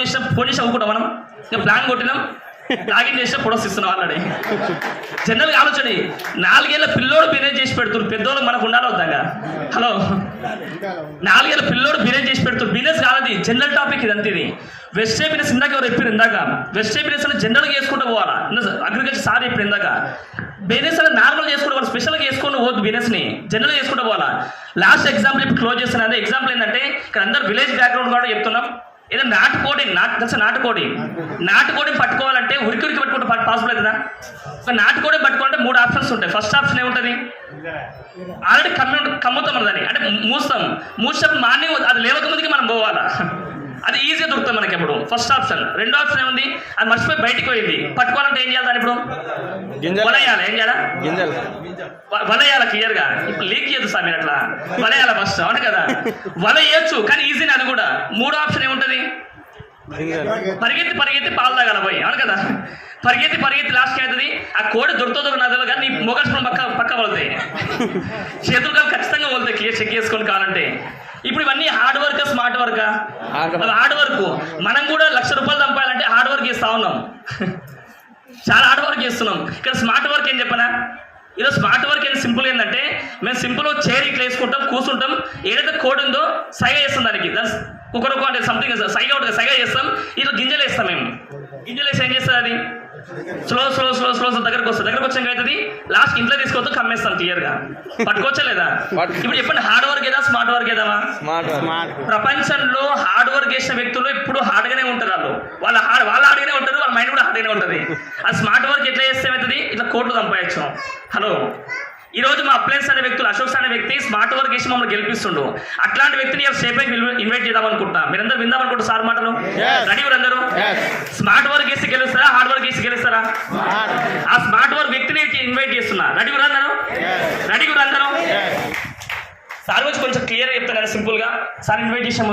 చేసి అవ్వకుండా మనం ఇంకా ప్లాన్ కొట్టినాం, లాగిన్ చేస్తే ప్రొడక్ట్స్ ఇస్తున్నాం ఆల్రెడీ. జనరల్గా ఆలోచన, 4 ఏళ్ళ పిల్లోడు బిజినెస్ చేసి పెడుతున్నారు. పెద్దోళ్ళు మనకు ఉండాలి వద్దాగా. హలో, 4 ఏళ్ళ పిల్లోడు బిజినెస్ చేసి పెడుతున్నారు. బిజినెస్ కాదు, జనరల్ టాపిక్ ఇదంతా. ఇది వెస్టేజ్ బిజినెస్ ఇందాక ఎవరు చెప్పారు? ఇందాక వెస్టేజ్ బిజినెస్ అని జనరల్గా చేసుకుంటూ పోవాలా. అగ్రికల్చర్ సార్ చెప్పారు ఇందాక. బిజినెస్ అని నార్మల్ చేసుకుంటూ పోవాలి, స్పెషల్గా చేసుకుంటూ పోవద్దు. బిజినెస్ని జనరల్గా చేసుకుంటూ పోవాలా. లాస్ట్ ఎగ్జాంపుల్ ఇప్పుడు క్లోజ్ చేస్తాను. అదే ఎగ్జాంపుల్ ఏంటంటే, ఇక్కడ అందరు విలేజ్ బ్యాక్గ్రౌండ్ కూడా చెప్తున్నాం. ఏదో నాటుకోడి పట్టుకోవాలంటే ఉరికి పట్టుకుంటే పాసిబుల్ అవుతుందా? ఒక నాటుకోడి పట్టుకోవాలంటే 3 ఆప్షన్స్ ఉంటాయి. ఫస్ట్ ఆప్షన్ ఏముంటుంది? ఆల్రెడీ కమ్ముతాం దాన్ని, అంటే మూసినప్పుడు మార్నింగ్ అది లేవక ముందుకి మనం పోవాలా. అది ఈజీగా దొరుకుతుంది మనకి ఇప్పుడు ఫస్ట్ ఆప్షన్. రెండో ఆప్షన్ ఏముంది? అది మర్చిపోయి బయటికి పోయింది. పట్టుకోవాలంటే ఏం చేయాలి? దాన్ని ఇప్పుడు వలయాలి. ఏం చేయాలా? వలయాల క్లియర్గా. ఇప్పుడు లీక్ చేయదు సార్ మీరు అట్లా. వలయాల ఫస్ట్, అవును కదా? వల వేయచ్చు కానీ ఈజీని అది కూడా. 3వ ఆప్షన్ ఏముంటుంది? పరిగెత్తి పాలు తాగాల పోయి, అవును కదా? పరిగెత్తి లాస్ట్కి అవుతుంది. ఆ కోడి దొరుకుతుందో నదిలో కానీ నీ మొగల్చుకుని పక్క వలుతాయి, చేతులు కాదు ఖచ్చితంగా వలుతాయి. క్లియర్ చెక్ చేసుకొని కావాలంటే. ఇప్పుడు ఇవన్నీ hard work, smart work. Hard work. మనం కూడా ₹1,00,000 సంపాదాలంటే హార్డ్ వర్క్ చేస్తా ఉన్నాం. చాలా హార్డ్ వర్క్ చేస్తున్నాం. ఇక్కడ స్మార్ట్ వర్క్ ఏం చెప్పనా? ఈరోజు స్మార్ట్ వర్క్ ఏంటి? సింపుల్ ఏంటంటే, మేము సింపుల్ చైర్ ఇట్లా వేసుకుంటాం, కూర్చుంటాం, ఏదైతే కోడ్ ఉందో సైగా చేస్తాం దానికి. ఒకరొక అంటే సంథింగ్ సైగా చేస్తాం. ఇట్లా గింజలు వేస్తాం. మేము గింజలు వేసి ఏం చేస్తుంది? అది స్లో దగ్గరకు వచ్చాక అవుతుంది. లాస్ట్ ఇంట్లో తీసుకొస్తూ కమ్మేస్తాం క్లియర్గా. పట్టుకోవచ్చా లేదా? ఇప్పుడు చెప్పండి, హార్డ్ వర్క్ ఏదా స్మార్ట్ వర్క్ ఏదామా? ప్రపంచంలో హార్డ్ వర్క్ చేసిన వ్యక్తులు ఇప్పుడు హార్డ్గానే ఉంటారు. వాళ్ళు హార్డ్గానే ఉంటారు, వాళ్ళ మైండ్ కూడా హార్డ్గానే ఉంటుంది. అది స్మార్ట్ వర్క్ ఎట్లా చేస్తే అవుతుంది? ఇట్లా కోట్లు సంపాదించాం. హలో, ఈ రోజు మా అప్లయన్స్ అనే వ్యక్తులు, అశోక్ అనే వ్యక్తి స్మార్ట్ వర్క్ చేసి మమ్మల్ని గెలిపిస్తుండు. అట్లాంటి వ్యక్తిని స్టేపైకి ఇన్వైట్ చేద్దాం అనుకుంటా. మీరందరూ విందామనుకుంటా సార్ మాటలు. రెడీ అందరూ? స్మార్ట్ వర్క్ చేసి గెలుస్తారా, హార్డ్ వర్క్ చేసి గెలుస్తారా? ఆ స్మార్ట్ వర్క్ వ్యక్తిని ఇన్వైట్ చేస్తున్నా. రెడీ అందరూ? సార్ వచ్చి కొంచెం క్లియర్గా చెప్తాను కదా సింపుల్గా. సార్ ఇన్వైట్ చేసాము.